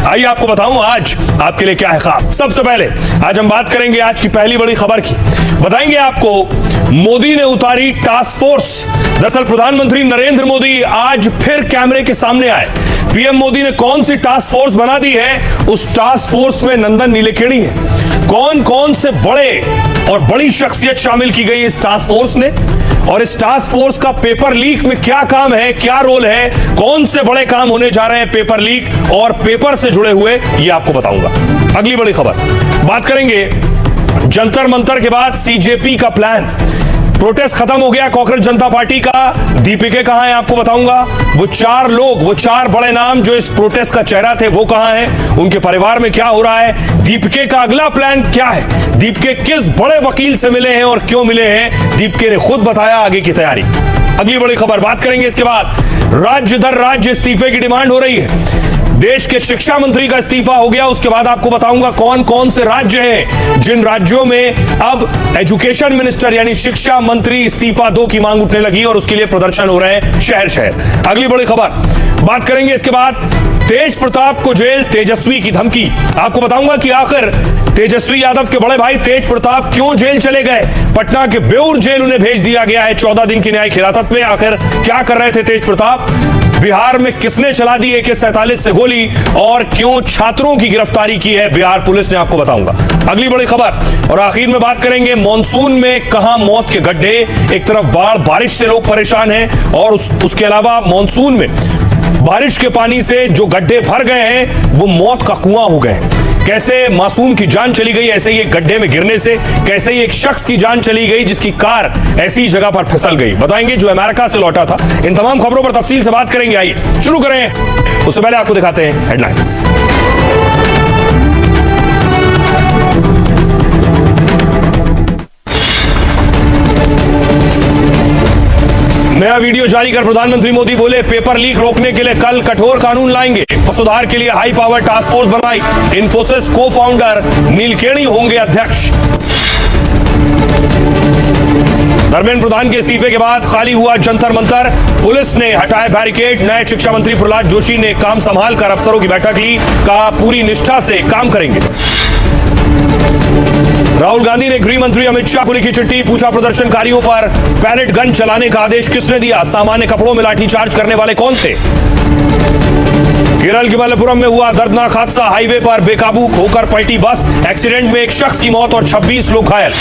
आइए आपको बताऊं आज आपके लिए क्या है खास। सबसे पहले आज हम बात करेंगे आज की पहली बड़ी खबर की। बताएंगे आपको मोदी ने उतारी टास्क फोर्स। दरअसल प्रधानमंत्री नरेंद्र मोदी आज फिर कैमरे के सामने आए। पीएम मोदी ने कौन सी टास्क फोर्स बना दी है, उस टास्क फोर्स में नंदन नीलेकणी है। कौन कौन से बड़े और बड़ी शख्सियत शामिल की गई इस टास्क फोर्स ने, और इस टास्क फोर्स का पेपर लीक में क्या काम है, क्या रोल है, कौन से बड़े काम होने जा रहे हैं पेपर लीक और पेपर से जुड़े हुए, ये आपको बताऊंगा। अगली बड़ी खबर बात करेंगे जंतर मंतर के बाद सीजेपी का प्लान। प्रोटेस्ट खत्म हो गया कांग्रेस जनता पार्टी का। दीपिके कहां है आपको बताऊंगा। वो चार लोग, वो चार बड़े नाम जो इस प्रोटेस्ट का चेहरा थे, वो कहां हैं, उनके परिवार में क्या हो रहा है, दीपिके का अगला प्लान क्या है, दीपिके किस बड़े वकील से मिले हैं और क्यों मिले हैं, दीपिके ने खुद बताया आगे की तैयारी। अगली बड़ी खबर बात करेंगे इसके बाद। राज्य दर राज्य इस्तीफे की डिमांड हो रही है। देश के शिक्षा मंत्री का इस्तीफा हो गया, उसके बाद आपको बताऊंगा कौन कौन से राज्य हैं जिन राज्यों में अब एजुकेशन मिनिस्टर यानी शिक्षा मंत्री इस्तीफा दो की मांग उठने लगी और उसके लिए प्रदर्शन हो रहे हैं शहर शहर। अगली बड़ी खबर बात करेंगे इसके बाद। तेज प्रताप को जेल, तेजस्वी की धमकी। आपको बताऊंगा कि आखिर तेजस्वी यादव के बड़े भाई तेज प्रताप क्यों जेल चले गए। पटना के बेउर जेल उन्हें भेज दिया गया है 14 दिन की न्यायिक हिरासत में। आखिर क्या कर रहे थे तेज प्रताप, बिहार में किसने चला दी AK-47 से गोली, और क्यों छात्रों की गिरफ्तारी की है बिहार पुलिस ने, आपको बताऊंगा। अगली बड़ी खबर और आखिर में बात करेंगे मॉनसून में कहां मौत के गड्ढे। एक तरफ बाढ़ बारिश से लोग परेशान हैं और उसके अलावा मॉनसून में बारिश के पानी से जो गड्ढे भर गए हैं वो मौत का कुआं हो गए। कैसे मासूम की जान चली गई ऐसे ही एक गड्ढे में गिरने से, कैसे ही एक शख्स की जान चली गई जिसकी कार ऐसी जगह पर फिसल गई, बताएंगे जो अमेरिका से लौटा था। इन तमाम खबरों पर तफसील से बात करेंगे। आइए शुरू करें, उससे पहले आपको दिखाते हैं हेडलाइंस। नया वीडियो जारी कर प्रधानमंत्री मोदी बोले पेपर लीक रोकने के लिए कल कठोर कानून लाएंगे। सुधार के लिए हाई पावर टास्क फोर्स बनाई। इन्फोसिस को फाउंडर नीलकेणी होंगे अध्यक्ष। धर्मेंद्र प्रधान के इस्तीफे के बाद खाली हुआ जंतर मंतर। पुलिस ने हटाए बैरिकेड। नए शिक्षा मंत्री प्रहलाद जोशी ने काम संभाल कर अफसरों की बैठक ली, कहा पूरी निष्ठा से काम करेंगे। राहुल गांधी ने गृह मंत्री अमित शाह को लिखी चिट्ठी, पूछा प्रदर्शनकारियों पर पैलेट गन चलाने का आदेश किसने दिया, सामान्य कपड़ों में लाठीचार्ज करने वाले कौन थे। केरल के मलप्पुरम में हुआ दर्दनाक हादसा, हाईवे पर बेकाबू होकर पलटी बस, एक्सीडेंट में एक शख्स की मौत और 26 लोग घायल।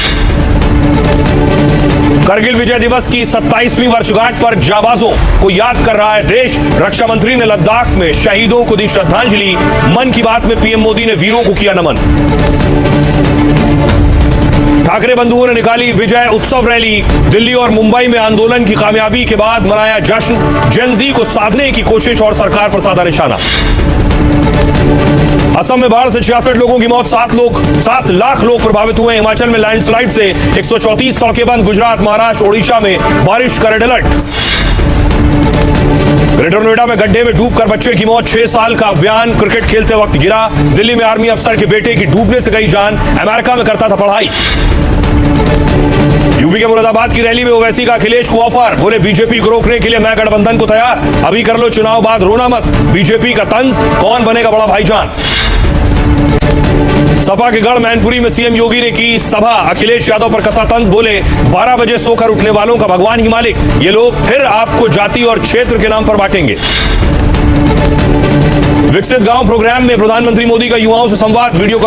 करगिल विजय दिवस की 27वीं वर्षगांठ पर जाबाजों को याद कर रहा है देश। रक्षा मंत्री ने लद्दाख में शहीदों को दी श्रद्धांजलि। मन की बात में पीएम मोदी ने वीरों को किया नमन। ठाकरे बंधुओं ने निकाली विजय उत्सव रैली। दिल्ली और मुंबई में आंदोलन की कामयाबी के बाद मनाया जश्न। जेन ज़ी को साधने की कोशिश और सरकार पर साधा निशाना। असम में बाढ़ से 66 लोगों की मौत, 7 लाख लोग प्रभावित हुए। हिमाचल में लैंडस्लाइड से 134 सड़कें बंद। गुजरात, महाराष्ट्र, ओडिशा में बारिश का रेड अलर्ट। ग्रेटर नोएडा में गड्ढे में डूबकर बच्चे की मौत, 6 साल का अभियान क्रिकेट खेलते वक्त गिरा। दिल्ली में आर्मी अफसर के बेटे की डूबने से गई जान, अमेरिका में करता था पढ़ाई। यूपी के मुरादाबाद की रैली में ओवैसी का अखिलेश को ऑफर, बोले बीजेपी को रोकने के लिए मैं गठबंधन को तैयार, अभी कर लो चुनाव बाद रोना मत। बीजेपी का तंज, कौन बनेगा बड़ा भाईजान। सपा के गढ़ मैनपुरी में सीएम योगी ने की सभा, अखिलेश यादव पर कसा तंज, बोले 12 बजे सोकर उठने वालों का भगवान ही मालिक, ये लोग फिर आपको जाति और क्षेत्र के नाम पर बांटेंगे। विकसित गांव प्रोग्राम में प्रधानमंत्री मोदी का युवाओं से संवाद, वीडियो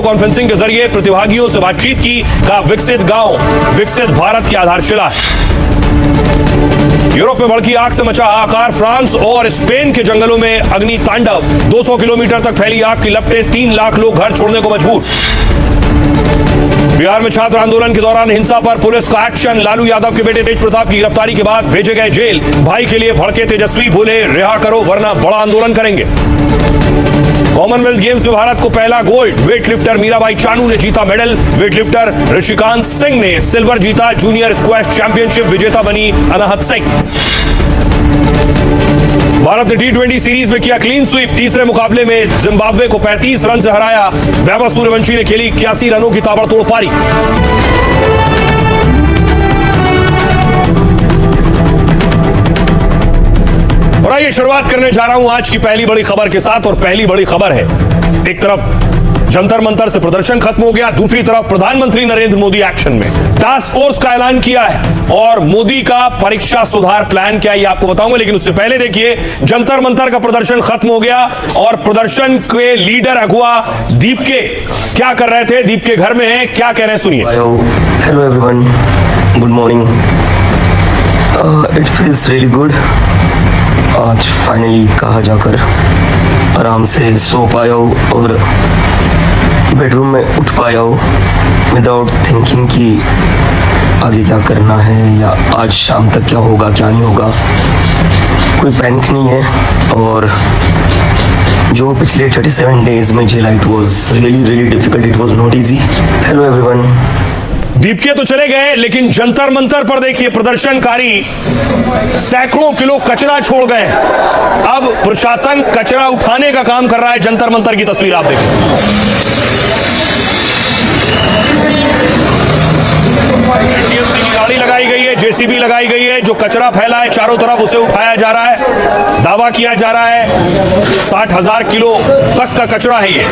कॉन्फ्रेंसिंग के जरिए प्रतिभागियों से बातचीत की, कहा विकसित गांव विकसित भारत की आधारशिला है। यूरोप में भड़की आग से मचा हाहाकार, फ्रांस और स्पेन के जंगलों में अग्नि तांडव, 200 किलोमीटर तक फैली आग की लपटें, 3 लाख लोग घर छोड़ने को मजबूर। बिहार में छात्र आंदोलन के दौरान हिंसा पर पुलिस का एक्शन, लालू यादव के बेटे तेज प्रताप की गिरफ्तारी के बाद भेजे गए जेल। भाई के लिए भड़के तेजस्वी, बोले रिहा करो वरना बड़ा आंदोलन करेंगे। कॉमनवेल्थ गेम्स में भारत को पहला गोल्ड, वेटलिफ्टर मीराबाई चानू ने जीता मेडल। वेटलिफ्टर ऋषिकांत सिंह ने सिल्वर जीता। जूनियर स्क्वैश चैंपियनशिप विजेता बनी अनाहत सिंह। भारत ने T20 सीरीज में किया क्लीन स्वीप, तीसरे मुकाबले में जिम्बाब्वे को 35 रन से हराया। वैभव सूर्यवंशी ने खेली 81 रनों की ताबड़तोड़ पारी। और आइए शुरुआत करने जा रहा हूं आज की पहली बड़ी खबर के साथ। और पहली बड़ी खबर है, एक तरफ जंतर मंतर से प्रदर्शन खत्म हो गया, दूसरी तरफ प्रधानमंत्री नरेंद्र मोदी एक्शन में। टास्क फोर्स का ऐलान किया है और मोदी का परीक्षा सुधार प्लान क्या है ये आपको बताऊंगा, लेकिन उससे पहले देखिए जंतर मंतर का प्रदर्शन खत्म हो गया और प्रदर्शन के लीडर अगुआ दीप के क्या कर रहे थे, दीप के घर में है, क्या कह रहे हैं सुनिए। Hello everyone, good morning. It feels really good. आज फाइनली कहा जाकर आराम से सो पाया हूँ और बेडरूम में उठ पाया हूँ विदाउट थिंकिंग कि आगे क्या करना है या आज शाम तक क्या होगा क्या नहीं होगा। कोई पैनिक नहीं है और जो पिछले 37 डेज में झेला it was really difficult, it was not easy. Hello everyone. Dipke तो चले गए, लेकिन जंतर मंतर पर देखिए प्रदर्शनकारी सैकड़ों किलो कचरा छोड़ गए। अब प्रशासन कचरा उठाने का काम कर रहा है। जंतर मंतर की तस्वीर आप देखिए। टीएमसी की गाड़ी लगाई गई है, जेसीबी लगाई गई है, जो कचरा फैला है चारों तरफ उसे उठाया जा रहा है। दावा किया जा रहा है 60,000 किलो तक का कचरा है ये।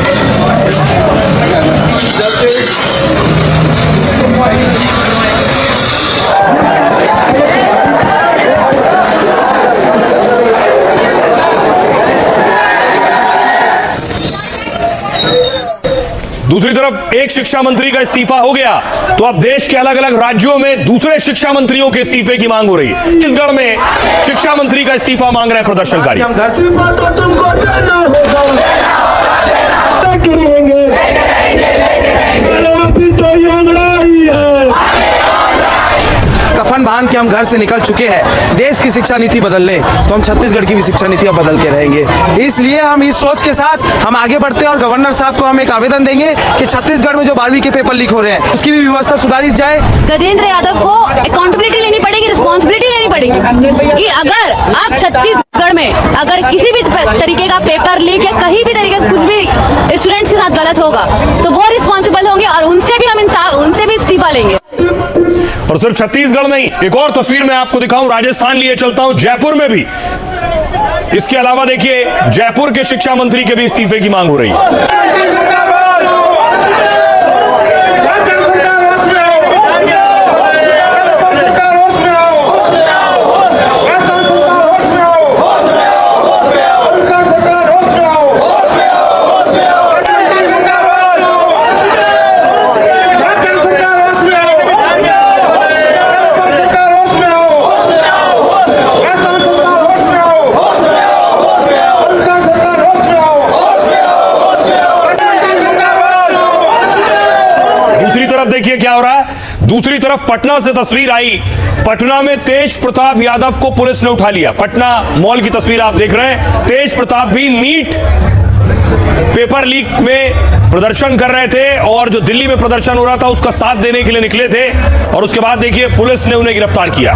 दूसरी तरफ एक शिक्षा मंत्री का इस्तीफा हो गया तो अब देश के अलग अलग राज्यों में दूसरे शिक्षा मंत्रियों के इस्तीफे की मांग हो रही है। छत्तीसगढ़ में शिक्षा मंत्री का इस्तीफा मांग रहे हैं प्रदर्शनकारी। तुमको देना होगा, अभी तो लड़ाई है। कफन बांध के हम घर से निकल चुके हैं। देश की शिक्षा नीति बदल ले तो हम छत्तीसगढ़ की भी शिक्षा नीति अब बदल के रहेंगे। इसलिए हम इस सोच के साथ हम आगे बढ़ते हैं और गवर्नर साहब को हम एक आवेदन देंगे कि छत्तीसगढ़ में जो 12वीं के पेपर लीक हो रहे हैं उसकी भी व्यवस्था सुधारी जाए। गजेंद्र यादव को अकाउंटेबिलिटी लेनी पड़ेगी, रिस्पॉन्सिबिलिटी लेनी पड़ेगी कि अगर आप छत्तीसगढ़ में अगर किसी भी तरीके का पेपर लीक या कहीं भी तरीके का कुछ भी स्टूडेंट्स के साथ गलत होगा तो वो रिस्पॉन्सिबल होंगे और उनसे भी इस्तीफा लेंगे। और सिर्फ छत्तीसगढ़ नहीं, एक और तस्वीर मैं आपको दिखाऊं, राजस्थान लिए चलता हूं, जयपुर में भी। इसके अलावा देखिए जयपुर के शिक्षा मंत्री के भी इस्तीफे की मांग हो रही है। देखिए क्या हो रहा है। दूसरी तरफ पटना से तस्वीर आई। पटना में तेज प्रताप यादव को पुलिस ने उठा लिया। पटना मॉल की तस्वीर आप देख रहे हैं। तेज प्रताप भी नीट पेपर लीक में प्रदर्शन कर रहे थे और जो दिल्ली में प्रदर्शन हो रहा था उसका साथ देने के लिए निकले थे और उसके बाद देखिए पुलिस ने उन्हें गिरफ्तार किया।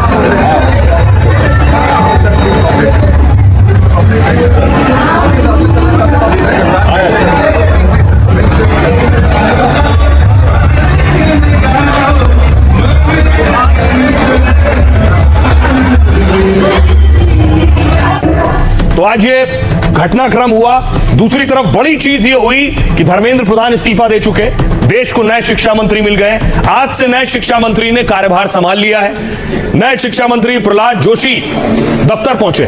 तो आज ये घटनाक्रम हुआ। दूसरी तरफ बड़ी चीज ये हुई कि धर्मेंद्र प्रधान इस्तीफा दे चुके, देश को नए शिक्षा मंत्री मिल गए। आज से नए शिक्षा मंत्री ने कार्यभार संभाल लिया है। नए शिक्षा मंत्री प्रहलाद जोशी दफ्तर पहुंचे।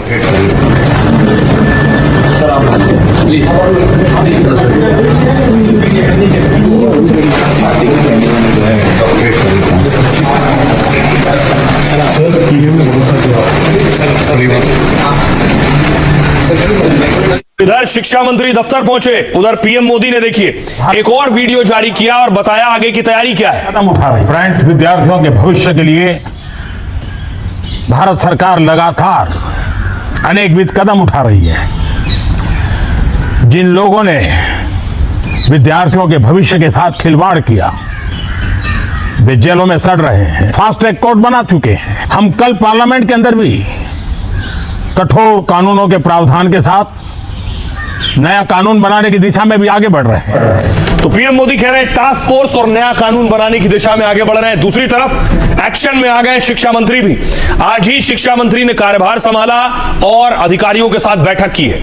इधर शिक्षा मंत्री दफ्तर पहुंचे, उधर पीएम मोदी ने देखिए एक और वीडियो जारी किया और बताया आगे की तैयारी क्या है। कदम उठा रही फ्रेंड, विद्यार्थियों के भविष्य के लिए भारत सरकार लगातार अनेकविध कदम उठा रही है। जिन लोगों ने विद्यार्थियों के भविष्य के साथ खिलवाड़ किया वे जेलों में सड़ रहे हैं। फास्ट ट्रैक कोर्ट बना चुके हैं। हम कल पार्लियामेंट के अंदर भी कठोर कानूनों के प्रावधान के साथ नया कानून बनाने की दिशा में भी आगे बढ़ रहे हैं। तो पीएम मोदी कह रहे हैं टास्क फोर्स और नया कानून बनाने की दिशा में आगे बढ़ रहे हैं। दूसरी तरफ एक्शन में आ गए शिक्षा मंत्री भी। आज ही शिक्षा मंत्री ने कार्यभार संभाला और अधिकारियों के साथ बैठक की है।